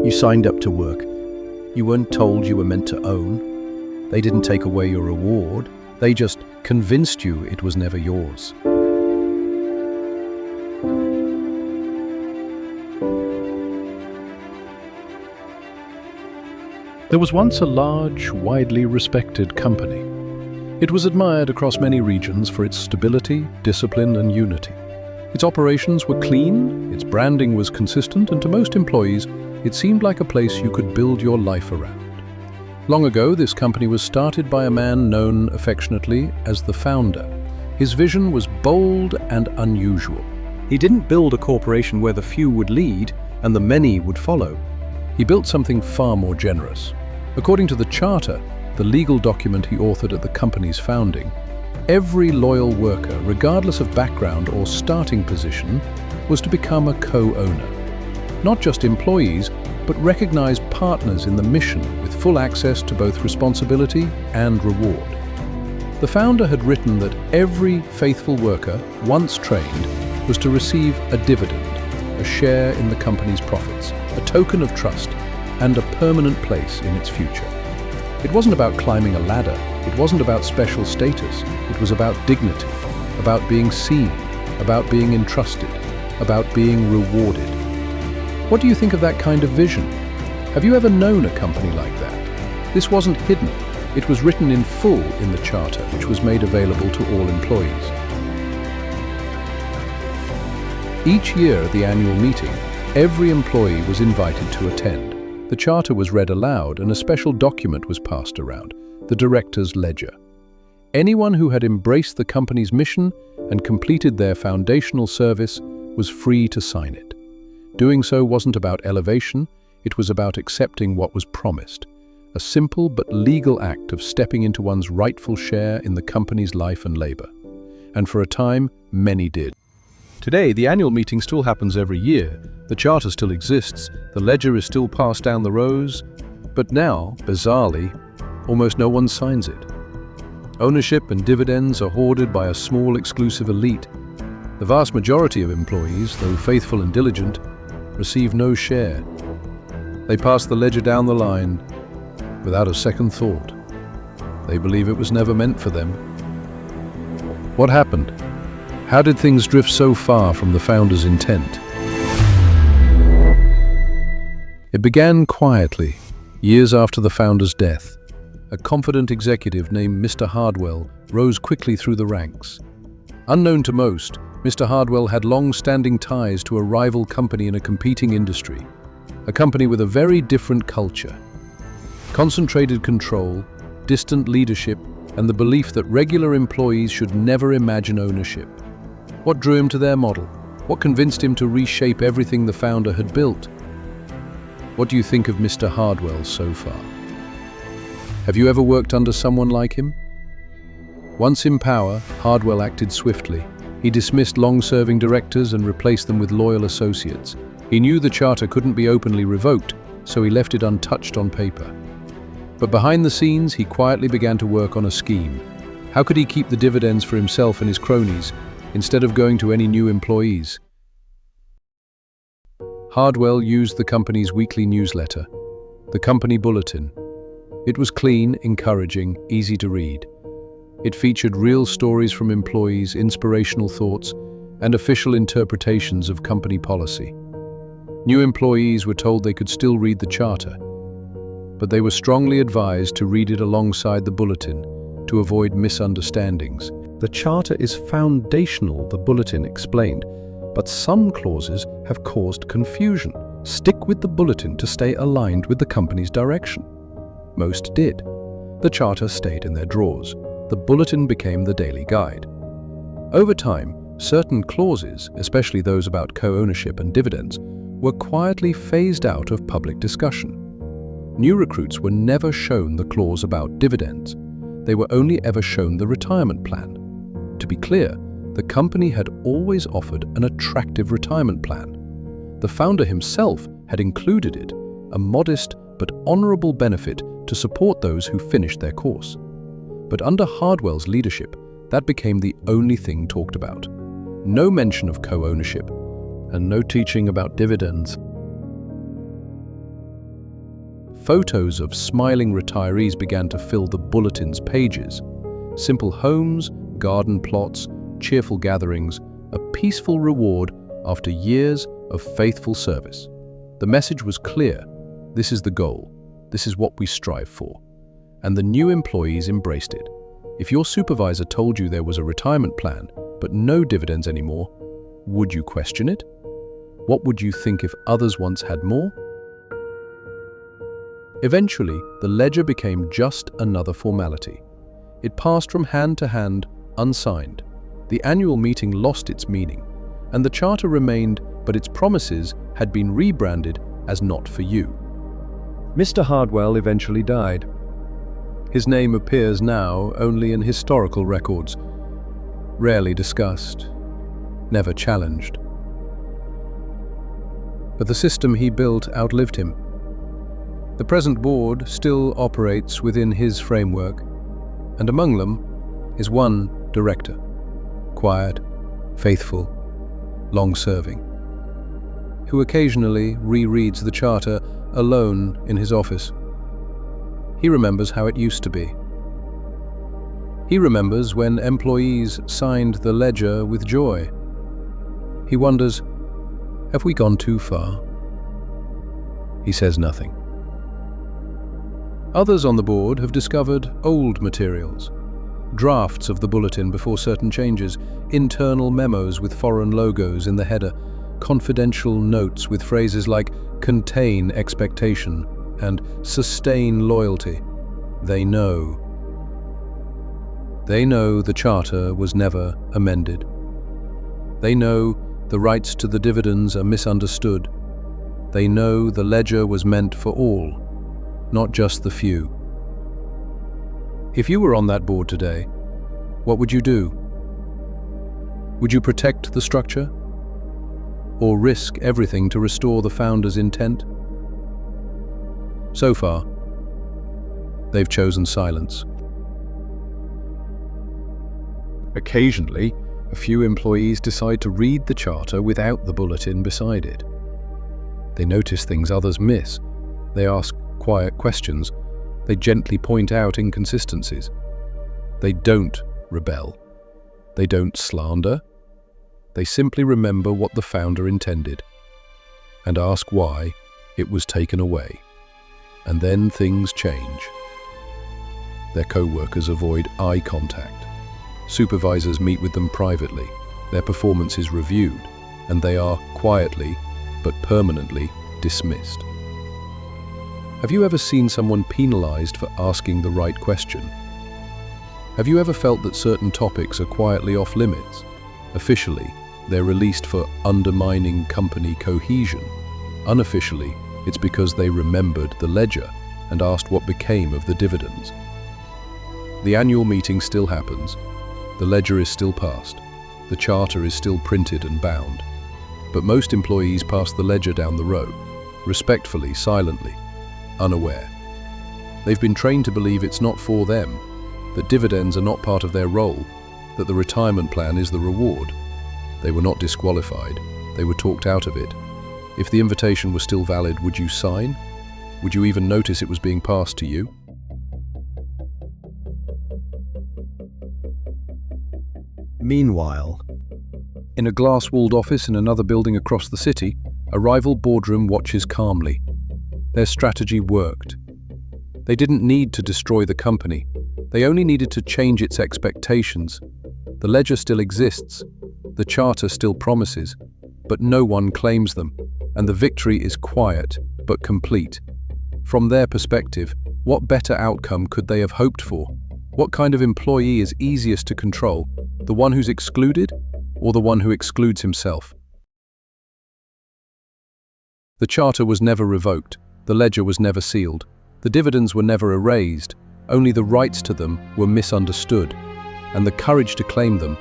You signed up to work. You weren't told you were meant to own. They didn't take away your reward. They just convinced you it was never yours. There was once a large, widely respected company. It was admired across many regions for its stability, discipline, and unity. Its operations were clean, its branding was consistent, and to most employees, it seemed like a place you could build your life around. Long ago, this company was started by a man known affectionately as the founder. His vision was bold and unusual. He didn't build a corporation where the few would lead and the many would follow. He built something far more generous. According to the charter, the legal document he authored at the company's founding, every loyal worker, regardless of background or starting position, was to become a co-owner. Not just employees, but recognized partners in the mission with full access to both responsibility and reward. The founder had written that every faithful worker, once trained, was to receive a dividend, a share in the company's profits, a token of trust, and a permanent place in its future. It wasn't about climbing a ladder, it wasn't about special status, it was about dignity, about being seen, about being entrusted, about being rewarded. What do you think of that kind of vision? Have you ever known a company like that? This wasn't hidden. It was written in full in the charter, which was made available to all employees. Each year at the annual meeting, every employee was invited to attend. The charter was read aloud and a special document was passed around, the director's ledger. Anyone who had embraced the company's mission and completed their foundational service was free to sign it. Doing so wasn't about elevation, it was about accepting what was promised, a simple but legal act of stepping into one's rightful share in the company's life and labor. And for a time, many did. Today, the annual meeting still happens every year, the charter still exists, the ledger is still passed down the rows, but now, bizarrely, almost no one signs it. Ownership and dividends are hoarded by a small exclusive elite. The vast majority of employees, though faithful and diligent, receive no share. They pass the ledger down the line without a second thought. They believe it was never meant for them. What happened? How did things drift so far from the founder's intent? It began quietly, years after the founder's death. A confident executive named Mr. Hardwell rose quickly through the ranks. Unknown to most, Mr. Hardwell had long-standing ties to a rival company in a competing industry, a company with a very different culture. Concentrated control, distant leadership, and the belief that regular employees should never imagine ownership. What drew him to their model? What convinced him to reshape everything the founder had built? What do you think of Mr. Hardwell so far? Have you ever worked under someone like him? Once in power, Hardwell acted swiftly. He dismissed long-serving directors and replaced them with loyal associates. He knew the charter couldn't be openly revoked, so he left it untouched on paper. But behind the scenes, he quietly began to work on a scheme. How could he keep the dividends for himself and his cronies, instead of going to any new employees? Hardwell used the company's weekly newsletter, the company bulletin. It was clean, encouraging, easy to read. It featured real stories from employees, inspirational thoughts, and official interpretations of company policy. New employees were told they could still read the charter, but they were strongly advised to read it alongside the bulletin to avoid misunderstandings. The charter is foundational, the bulletin explained, but some clauses have caused confusion. Stick with the bulletin to stay aligned with the company's direction. Most did. The charter stayed in their drawers. The bulletin became the daily guide. Over time, certain clauses, especially those about co-ownership and dividends, were quietly phased out of public discussion. New recruits were never shown the clause about dividends. They were only ever shown the retirement plan. To be clear, the company had always offered an attractive retirement plan. The founder himself had included it, a modest but honorable benefit to support those who finished their course. But under Hardwell's leadership, that became the only thing talked about. No mention of co-ownership, and no teaching about dividends. Photos of smiling retirees began to fill the bulletin's pages. Simple homes, garden plots, cheerful gatherings, a peaceful reward after years of faithful service. The message was clear. This is the goal. This is what we strive for. And the new employees embraced it. If your supervisor told you there was a retirement plan, but no dividends anymore, would you question it? What would you think if others once had more? Eventually, the ledger became just another formality. It passed from hand to hand, unsigned. The annual meeting lost its meaning, and the charter remained, but its promises had been rebranded as not for you. Mr. Hardwell eventually died. His name appears now only in historical records, rarely discussed, never challenged. But the system he built outlived him. The present board still operates within his framework, and among them is one director, quiet, faithful, long-serving, who occasionally rereads the charter alone in his office. He remembers how it used to be. He remembers when employees signed the ledger with joy. He wonders, have we gone too far? He says nothing. Others on the board have discovered old materials, drafts of the bulletin before certain changes, internal memos with foreign logos in the header, confidential notes with phrases like contain expectation and sustain loyalty. They know. They know the charter was never amended. They know the rights to the dividends are misunderstood. They know the ledger was meant for all, not just the few. If you were on that board today, what would you do? Would you protect the structure? Or risk everything to restore the founder's intent? So far, they've chosen silence. Occasionally, a few employees decide to read the charter without the bulletin beside it. They notice things others miss. They ask quiet questions. They gently point out inconsistencies. They don't rebel. They don't slander. They simply remember what the founder intended and ask why it was taken away. And then things change. Their co-workers avoid eye contact. Supervisors meet with them privately. Their performance is reviewed, and they are quietly but permanently dismissed. Have you ever seen someone penalized for asking the right question? Have you ever felt that certain topics are quietly off limits? Officially, they're released for undermining company cohesion. Unofficially, it's because they remembered the ledger and asked what became of the dividends. The annual meeting still happens. The ledger is still passed. The charter is still printed and bound. But most employees pass the ledger down the road, respectfully, silently, unaware. They've been trained to believe it's not for them, that dividends are not part of their role, that the retirement plan is the reward. They were not disqualified. They were talked out of it. If the invitation was still valid, would you sign? Would you even notice it was being passed to you? Meanwhile, in a glass-walled office in another building across the city, a rival boardroom watches calmly. Their strategy worked. They didn't need to destroy the company. They only needed to change its expectations. The ledger still exists. The charter still promises, but no one claims them, and the victory is quiet but complete. From their perspective, what better outcome could they have hoped for? What kind of employee is easiest to control? The one who's excluded, or the one who excludes himself? The charter was never revoked. The ledger was never sealed. The dividends were never erased. Only the rights to them were misunderstood, and the courage to claim them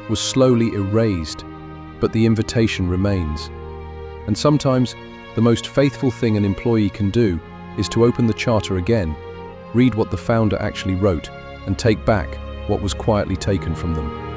was slowly erased, but the invitation remains. And sometimes, the most faithful thing an employee can do is to open the charter again, read what the founder actually wrote, and take back what was quietly taken from them.